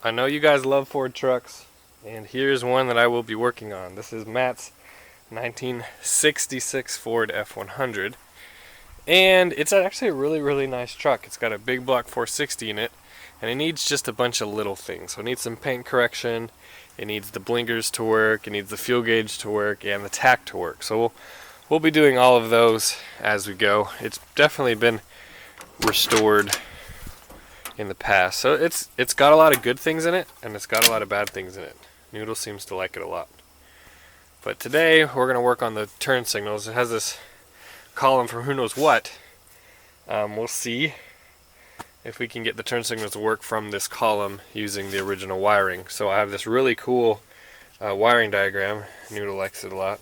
I know you guys love Ford trucks, and here's one that I will be working on. This is Matt's 1966 Ford F-100, and it's actually a really nice truck. It's got a big block 460 in it, and it needs just a bunch of little things. So it needs some paint correction, it needs the blinkers to work, it needs the fuel gauge to work, and the tach to work. So we'll be doing all of those as we go. It's definitely been restored in the past, so it's got a lot of good things in it, and it's got a lot of bad things in it. Noodle seems to like it a lot. But today we're going to work on the turn signals. It has this column from who knows what. We'll see if we can get the turn signals to work from this column using the original wiring. So I have this really cool wiring diagram. Noodle likes it a lot.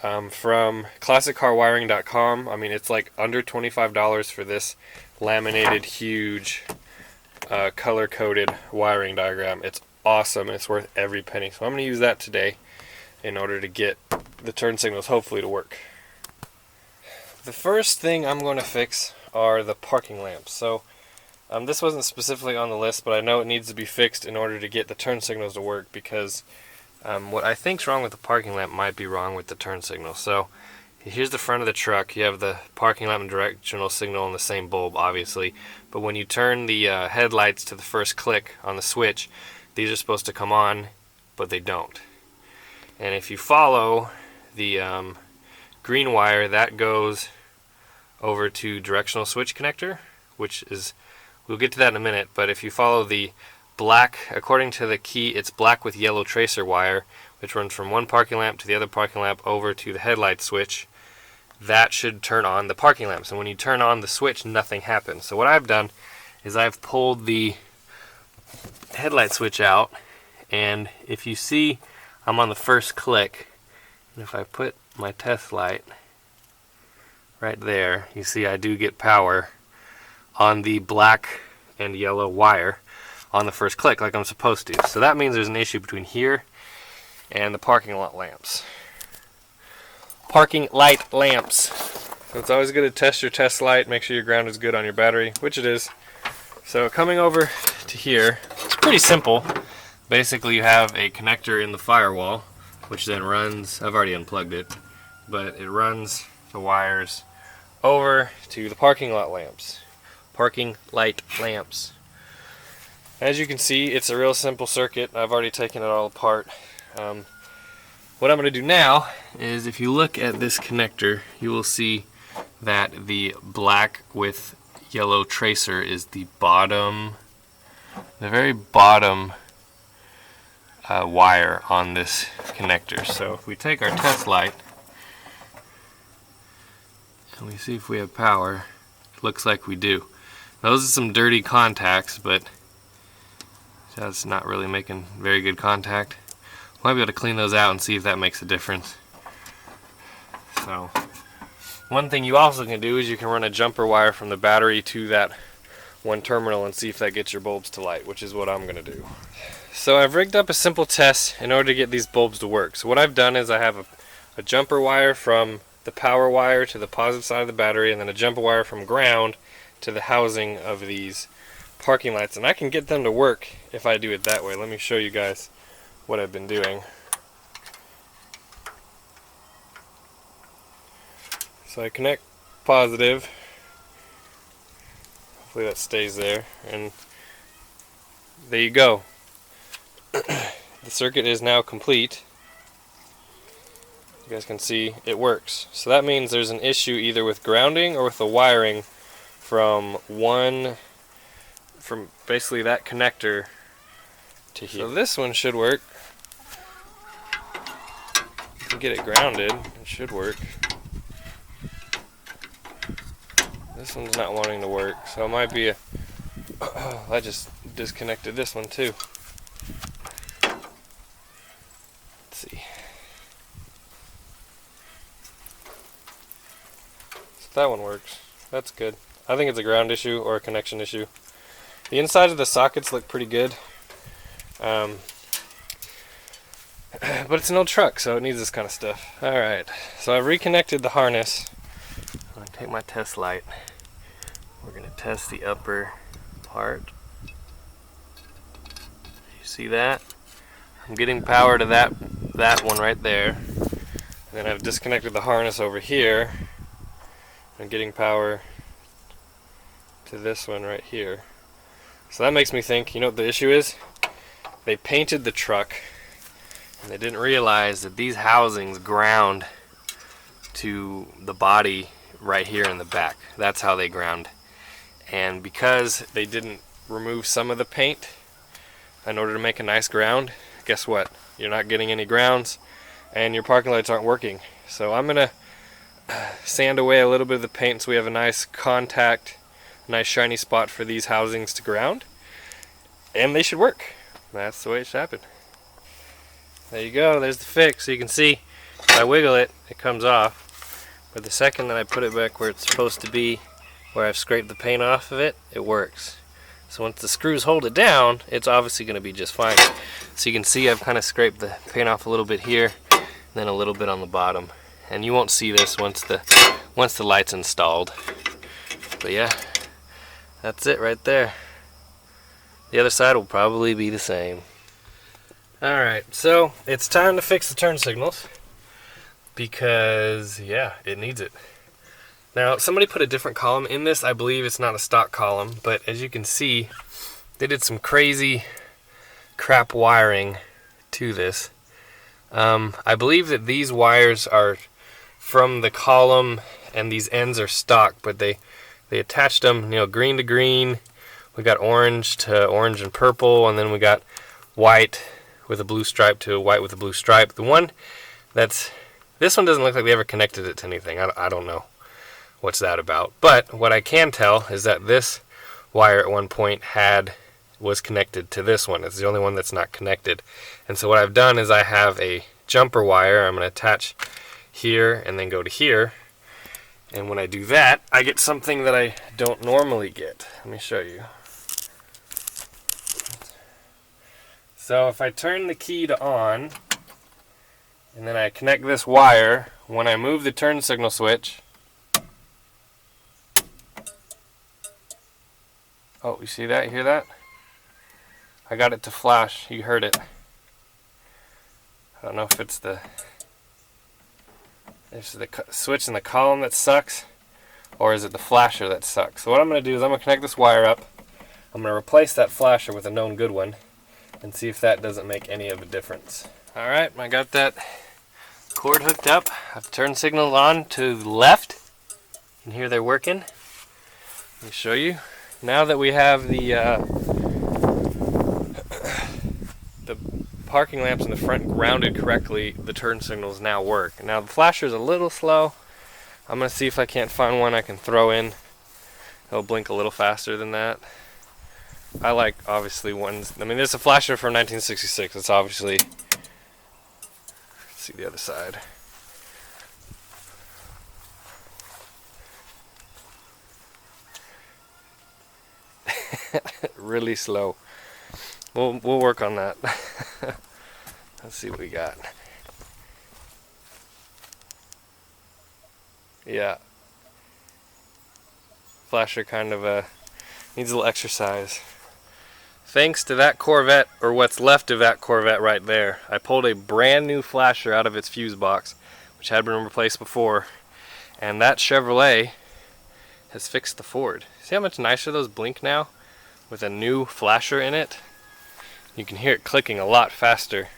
From classiccarwiring.com. I mean, it's like under $25 for this laminated, huge, color-coded wiring diagram. It's awesome, and it's worth every penny. So I'm going to use that today in order to get the turn signals hopefully to work. The first thing I'm going to fix are the parking lamps. So this wasn't specifically on the list, but I know it needs to be fixed in order to get the turn signals to work, because what I think's wrong with the parking lamp might be wrong with the turn signal. So here's the front of the truck. You have the parking lamp and directional signal in the same bulb, obviously. But when you turn the headlights to the first click on the switch, these are supposed to come on, but they don't. And if you follow the green wire, that goes over to directional switch connector, which is, we'll get to that in a minute, but if you follow the black, according to the key, it's black with yellow tracer wire, which runs from one parking lamp to the other parking lamp over to the headlight switch. That should turn on the parking lamps, and when you turn on the switch, nothing happens. So what I've done is I've pulled the headlight switch out, and if you see, I'm on the first click, and if I put my test light right there, you see I do get power on the black and yellow wire on the first click like I'm supposed to. So that means there's an issue between here and the parking lot lamps. Parking light lamps. So it's always good to test your test light, make sure your ground is good on your battery, which it is. So coming over to here, it's pretty simple. Basically you have a connector in the firewall, which then runs, I've already unplugged it, but it runs the wires over to the parking lot lamps. Parking light lamps. As you can see, it's a real simple circuit. I've already taken it all apart. What I'm going to do now is, if you look at this connector, you will see that the black with yellow tracer is the bottom, the very bottom wire on this connector. So if we take our test light and we see if we have power, it looks like we do. Those are some dirty contacts, but that's not really making very good contact. Might be able to clean those out and see if that makes a difference. So one thing you also can do is you can run a jumper wire from the battery to that one terminal and see if that gets your bulbs to light, which is what I'm going to do. So I've rigged up a simple test in order to get these bulbs to work. So what I've done is I have a jumper wire from the power wire to the positive side of the battery, and then a jumper wire from ground to the housing of these parking lights, and I can get them to work if I do it that way. Let me show you guys what I've been doing. So I connect positive, hopefully that stays there, and there you go. The circuit is now complete. You guys can see it works. So that means there's an issue either with grounding or with the wiring from basically that connector to here. So this one should work. You can get it grounded, it should work. This one's not wanting to work, so it might be I just disconnected this one too. Let's see. So that one works. That's good. I think it's a ground issue or a connection issue. The inside of the sockets look pretty good. But it's an old truck, so it needs this kind of stuff. Alright, so I've reconnected the harness. I'm going to take my test light. We're going to test the upper part. See that? I'm getting power to that one right there. And then I've disconnected the harness over here. I'm getting power to this one right here. So that makes me think, you know what the issue is? They painted the truck and they didn't realize that these housings ground to the body right here in the back. That's how they ground. And because they didn't remove some of the paint in order to make a nice ground, guess what? You're not getting any grounds and your parking lights aren't working. So I'm gonna sand away a little bit of the paint so we have a nice contact, nice shiny spot for these housings to ground, and they should work. That's the way it should happen. There you go, there's the fix. So you can see if I wiggle it, it comes off, but the second that I put it back where it's supposed to be, where I've scraped the paint off of it, it works. So once the screws hold it down, it's obviously going to be just fine. So you can see I've kind of scraped the paint off a little bit here, then a little bit on the bottom. And you won't see this once the light's installed. But yeah, that's it right there. The other side will probably be the same. Alright, so it's time to fix the turn signals because, yeah, it needs it. Now, somebody put a different column in this. I believe it's not a stock column, but as you can see, they did some crazy crap wiring to this. I believe that these wires are from the column and these ends are stock, but they attached them, you know, green to green. We got orange to orange and purple, and then we got white with a blue stripe to white with a blue stripe. The one this one doesn't look like they ever connected it to anything. I don't know what's that about. But what I can tell is that this wire at one point was connected to this one. It's the only one that's not connected. And so what I've done is I have a jumper wire I'm going to attach here and then go to here. And when I do that, I get something that I don't normally get. Let me show you. So if I turn the key to on, and then I connect this wire, when I move the turn signal switch, oh, you see that? You hear that? I got it to flash. You heard it. I don't know if it's the switch in the column that sucks, or is it the flasher that sucks. So what I'm going to do is I'm going to connect this wire up. I'm going to replace that flasher with a known good one and see if that doesn't make any of a difference. Alright, I got that cord hooked up. I've turned signal on to the left. And here they're working. Let me show you. Now that we have the parking lamps in the front grounded correctly, the turn signals now work. Now the flasher is a little slow. I'm going to see if I can't find one I can throw in. It'll blink a little faster than that. I like, obviously, ones. I mean, there's a flasher from 1966. It's obviously. Let's see the other side. Really slow. We'll work on that. Let's see what we got. Yeah. Flasher kind of needs a little exercise. Thanks to that Corvette, or what's left of that Corvette right there, I pulled a brand new flasher out of its fuse box, which had been replaced before, and that Chevrolet has fixed the Ford. See how much nicer those blink now with a new flasher in it? You can hear it clicking a lot faster.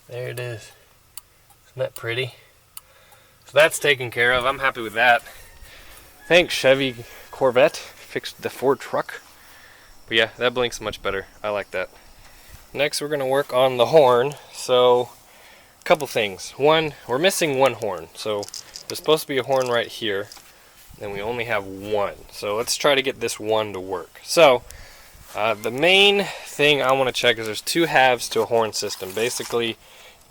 There it is. Isn't that pretty? So that's taken care of. I'm happy with that. Thanks, Chevy Corvette. Fixed the Ford truck. But yeah, that blinks much better. I like that. Next, we're going to work on the horn. So, a couple things. One, we're missing one horn. So, there's supposed to be a horn right here, and we only have one. So, let's try to get this one to work. So, the main thing I want to check is there's two halves to a horn system. Basically,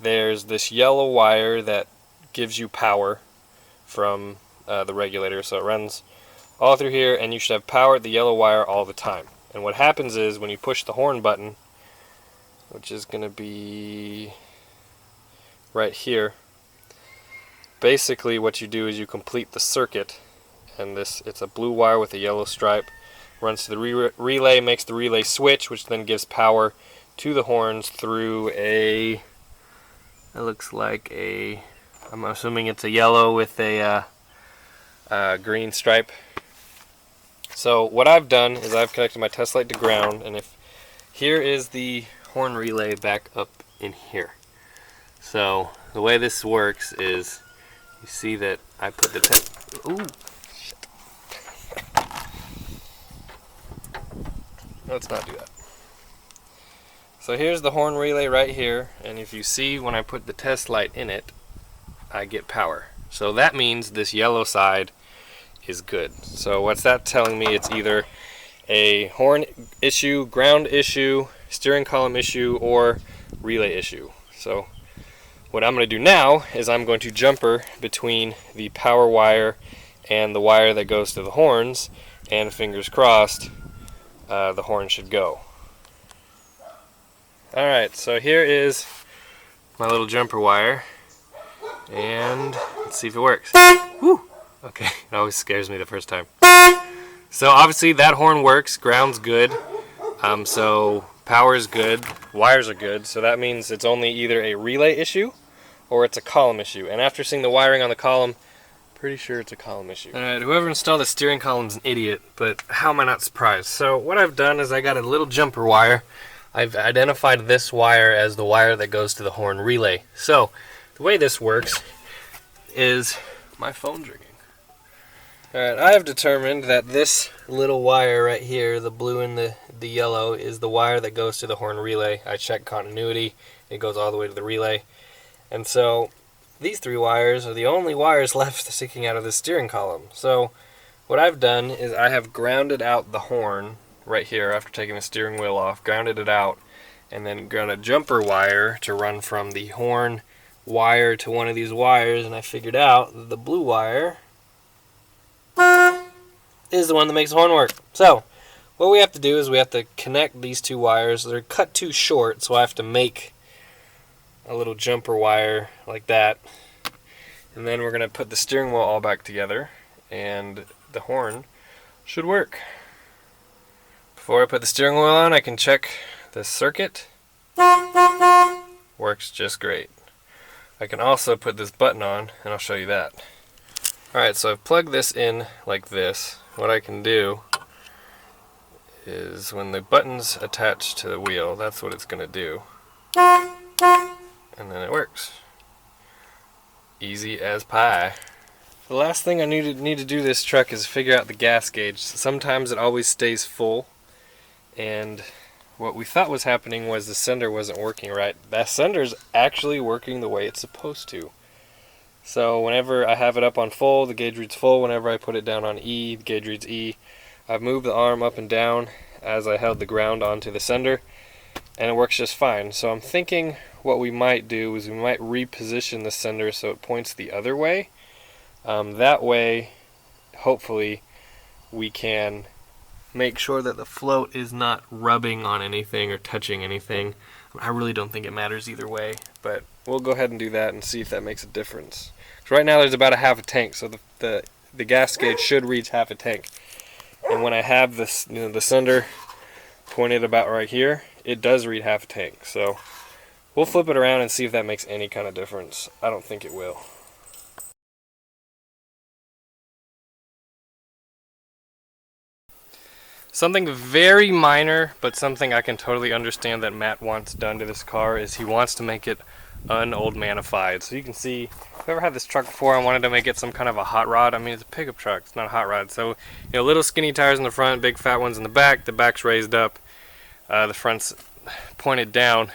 there's this yellow wire that gives you power from the regulator. So, it runs all through here, and you should have power at the yellow wire all the time. And what happens is when you push the horn button, which is going to be right here, basically what you do is you complete the circuit, and it's a blue wire with a yellow stripe, runs to the relay, makes the relay switch, which then gives power to the horns through a, it looks like a, I'm assuming it's a yellow with a green stripe. So what I've done is I've connected my test light to ground, and if here is the horn relay back up in here. So the way this works is, you see that I put the ooh, shit. Let's not do that. So here's the horn relay right here, and if you see when I put the test light in it, I get power. So that means this yellow side is good. So what's that telling me? It's either a horn issue, ground issue, steering column issue, or relay issue. So what I'm going to do now is I'm going to jumper between the power wire and the wire that goes to the horns, and fingers crossed, the horn should go. Alright, so here is my little jumper wire, and let's see if it works. Woo! Okay, it always scares me the first time. So obviously that horn works, ground's good, so power is good, wires are good, so that means it's only either a relay issue or it's a column issue. And after seeing the wiring on the column, pretty sure it's a column issue. Alright, whoever installed the steering column's an idiot, but how am I not surprised? So what I've done is I got a little jumper wire. I've identified this wire as the wire that goes to the horn relay. So the way this works is, my phone's ringing. Alright, I have determined that this little wire right here, the blue and the yellow, is the wire that goes to the horn relay. I checked continuity, it goes all the way to the relay. And so these three wires are the only wires left sticking out of the steering column. So what I've done is I have grounded out the horn right here after taking the steering wheel off, grounded it out, and then got a jumper wire to run from the horn wire to one of these wires, and I figured out that the blue wire is the one that makes the horn work. So what we have to do is we have to connect these two wires. They're cut too short, so I have to make a little jumper wire like that, and then we're going to put the steering wheel all back together, and the horn should work. Before I put the steering wheel on, I can check the circuit. Works just great. I can also put this button on, and I'll show you that. Alright, so I've plugged this in like this. What I can do is, when the button's attached to the wheel, that's what it's going to do. And then it works. Easy as pie. The last thing I need to do this truck is figure out the gas gauge. Sometimes it always stays full, and what we thought was happening was the sender wasn't working right. That sender's actually working the way it's supposed to. So whenever I have it up on full, the gauge reads full. Whenever I put it down on E, the gauge reads E. I've moved the arm up and down as I held the ground onto the sender, and it works just fine. So I'm thinking what we might do is we might reposition the sender so it points the other way. That way, hopefully, we can make sure that the float is not rubbing on anything or touching anything. I really don't think it matters either way, but we'll go ahead and do that and see if that makes a difference. So right now there's about a half a tank, so the gas gauge should reach half a tank. And when I have this, the sender pointed about right here, it does read half a tank. So we'll flip it around and see if that makes any kind of difference. I don't think it will. Something very minor, but something I can totally understand that Matt wants done to this car, is he wants to make it un-old-manified. So you can see, if I've ever had this truck before, I wanted to make it some kind of a hot rod. I mean, it's a pickup truck, it's not a hot rod. So, little skinny tires in the front, big fat ones in the back's raised up, the front's pointed down.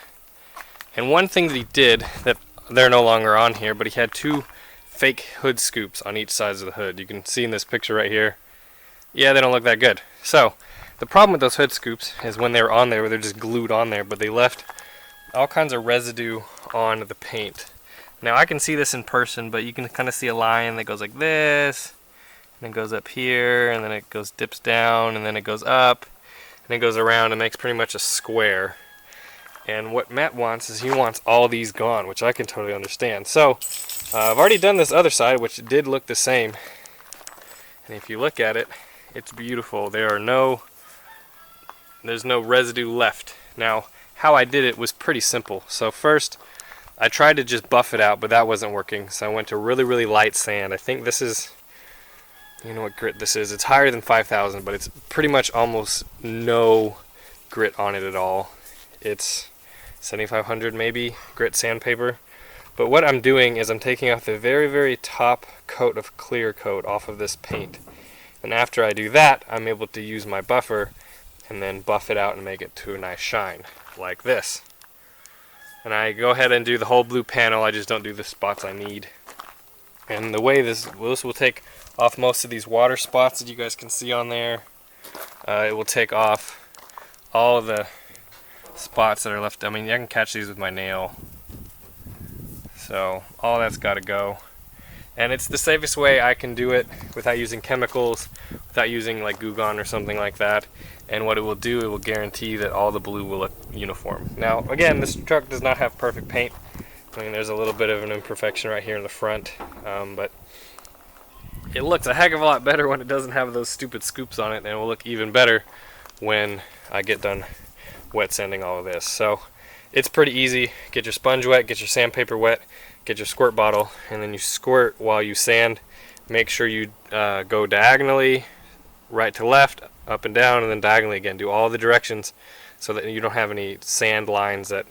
And one thing that he did, that they're no longer on here, but he had two fake hood scoops on each side of the hood. You can see in this picture right here. Yeah, they don't look that good. So, the problem with those hood scoops is when they were on there, they're just glued on there, but they left all kinds of residue on the paint. Now, I can see this in person, but you can kind of see a line that goes like this, and it goes up here, and then it dips down, and then it goes up, and it goes around and makes pretty much a square. And what Matt wants is he wants all these gone, which I can totally understand. So, I've already done this other side, which did look the same. And if you look at it, it's beautiful. There are no there's no residue left. Now, how I did it was pretty simple. So first, I tried to just buff it out, but that wasn't working. So I went to really, really light sand. I think this is, you know what grit this is. It's higher than 5,000, but it's pretty much almost no grit on it at all. It's 7,500 maybe grit sandpaper. But what I'm doing is I'm taking off the very, very top coat of clear coat off of this paint. And after I do that, I'm able to use my buffer and then buff it out and make it to a nice shine, like this. And I go ahead and do the whole blue panel, I just don't do the spots I need. And the way this will take off most of these water spots that you guys can see on there. It will take off all of the spots that are left. I mean, I can catch these with my nail. So all that's got to go. And it's the safest way I can do it without using chemicals, without using like Goo Gone or something like that. And what it will do, it will guarantee that all the blue will look uniform. Now, again, this truck does not have perfect paint. I mean, there's a little bit of an imperfection right here in the front, but it looks a heck of a lot better when it doesn't have those stupid scoops on it, and it will look even better when I get done wet sanding all of this. So it's pretty easy. Get your sponge wet, get your sandpaper wet, get your squirt bottle, and then you squirt while you sand. Make sure you go diagonally, right to left, up and down, and then diagonally again. Do all the directions so that you don't have any sand lines that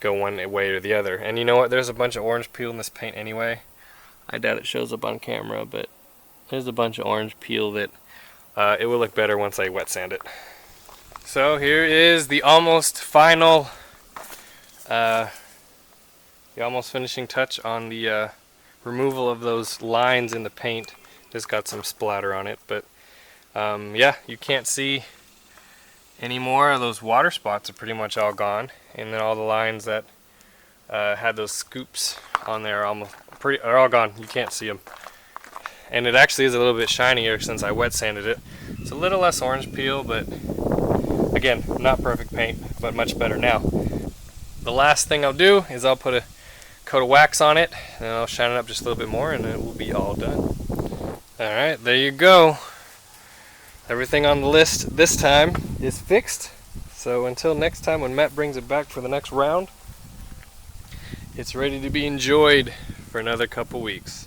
go one way or the other. And you know what? There's a bunch of orange peel in this paint anyway. I doubt it shows up on camera, but there's a bunch of orange peel that it will look better once I wet sand it. So here is the almost final, the almost finishing touch on the removal of those lines in the paint. Just got some splatter on it, but yeah, you can't see any more of those water spots are pretty much all gone, and then all the lines that had those scoops on there are all gone. You can't see them, and it actually is a little bit shinier since I wet sanded it. It's a little less orange peel, but again, not perfect paint, but much better now. The last thing I'll do is I'll put a coat of wax on it, and I'll shine it up just a little bit more, and it will be all done. Alright, there you go. Everything on the list this time is fixed. So until next time when Matt brings it back for the next round, it's ready to be enjoyed for another couple weeks.